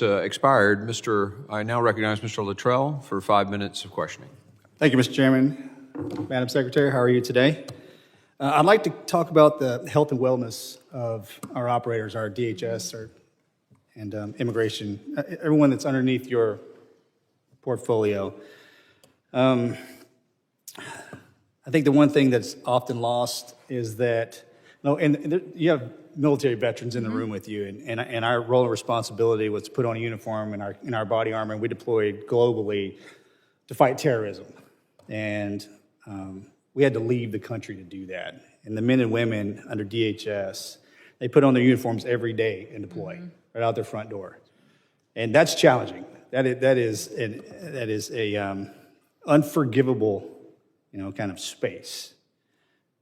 Expired. I now recognize Mr. Luttrell for 5 minutes of questioning. Thank you, Mr. Chairman. Madam Secretary, how are you today? I'd like to talk about the health and wellness of our operators, our DHS and immigration, everyone that's underneath your portfolio. I think the one thing that's often lost is that, you have military veterans in the room with you, and our role and responsibility was to put on a uniform in our body armor, and we deployed globally to fight terrorism. And we had to leave the country to do that. And the men and women under DHS, they put on their uniforms every day and deploy right out their front door. And that's challenging. That is a unforgivable, kind of space.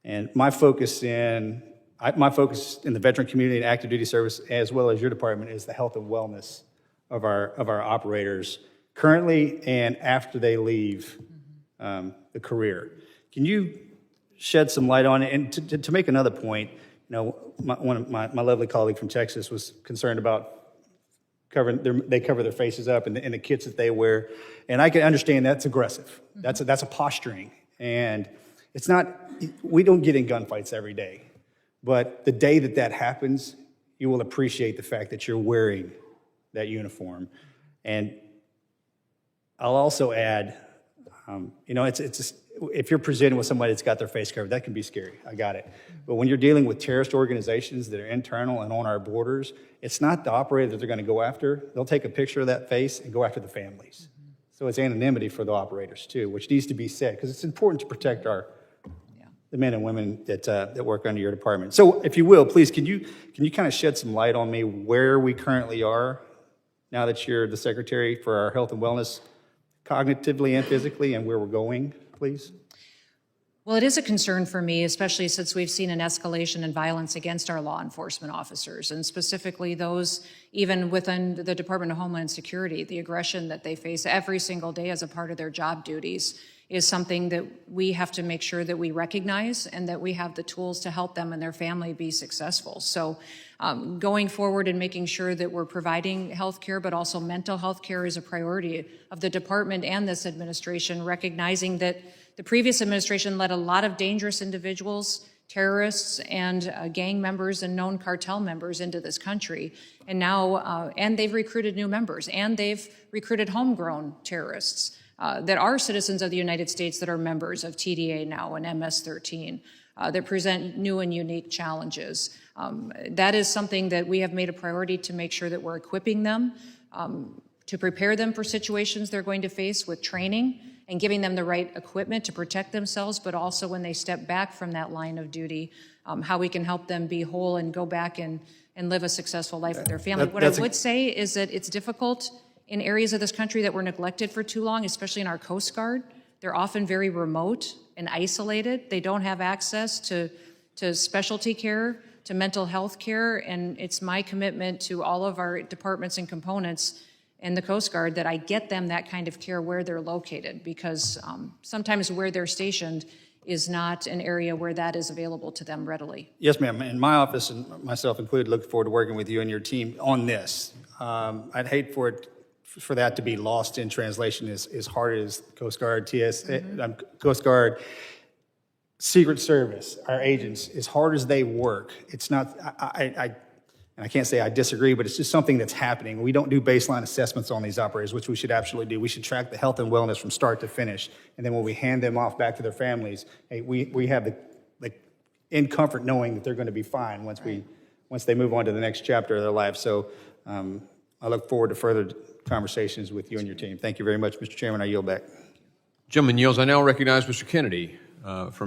And my focus in the veteran community and active duty service, as well as your department, is the health and wellness of our operators currently and after they leave the career. Can you shed some light on it? And to make another point, my lovely colleague from Texas was concerned about they cover their faces up and the kits that they wear, and I can understand that's aggressive. That's a posturing, and it's not. We don't get in gunfights every day, but the day that happens, you will appreciate the fact that you're wearing that uniform. And I'll also add, if you're presented with somebody that's got their face covered, that can be scary. I got it. But when you're dealing with terrorist organizations that are internal and on our borders, it's not the operator that they're going to go after. They'll take a picture of that face and go after the families. So it's anonymity for the operators too, which needs to be said because it's important to protect the men and women that work under your department. So if you will, please, can you kind of shed some light on me where we currently are now that you're the secretary for our health and wellness, cognitively and physically, and where we're going, please? Well, it is a concern for me, especially since we've seen an escalation in violence against our law enforcement officers, and specifically those even within the Department of Homeland Security. The aggression that they face every single day as a part of their job duties is something that we have to make sure that we recognize and that we have the tools to help them and their family be successful. So going forward and making sure that we're providing health care, but also mental health care is a priority of the department and this administration, recognizing that the previous administration let a lot of dangerous individuals, terrorists, and gang members and known cartel members into this country. And now, and they've recruited new members, and they've recruited homegrown terrorists that are citizens of the United States that are members of TDA now and MS-13 that present new and unique challenges. That is something that we have made a priority to make sure that we're equipping them, to prepare them for situations they're going to face with training and giving them the right equipment to protect themselves, but also when they step back from that line of duty, how we can help them be whole and go back and live a successful life with their family. What I would say is that it's difficult in areas of this country that were neglected for too long, especially in our Coast Guard. They're often very remote and isolated. They don't have access to specialty care, to mental health care, and it's my commitment to all of our departments and components in the Coast Guard that I get them that kind of care where they're located, because sometimes where they're stationed is not an area where that is available to them readily. Yes, ma'am. And my office, and myself included, look forward to working with you and your team on this. I'd hate for that to be lost in translation as hard as Coast Guard, Coast Guard, Secret Service, our agents, as hard as they work, it's not, and I can't say I disagree, but it's just something that's happening. We don't do baseline assessments on these operators, which we should absolutely do. We should track the health and wellness from start to finish. And then when we hand them off back to their families, hey, we have the in comfort knowing that they're going to be fine once they move on to the next chapter of their life. So I look forward to further conversations with you and your team. Thank you very much, Mr. Chairman. I yield back. Gentleman yields. I now recognize Mr. Kennedy from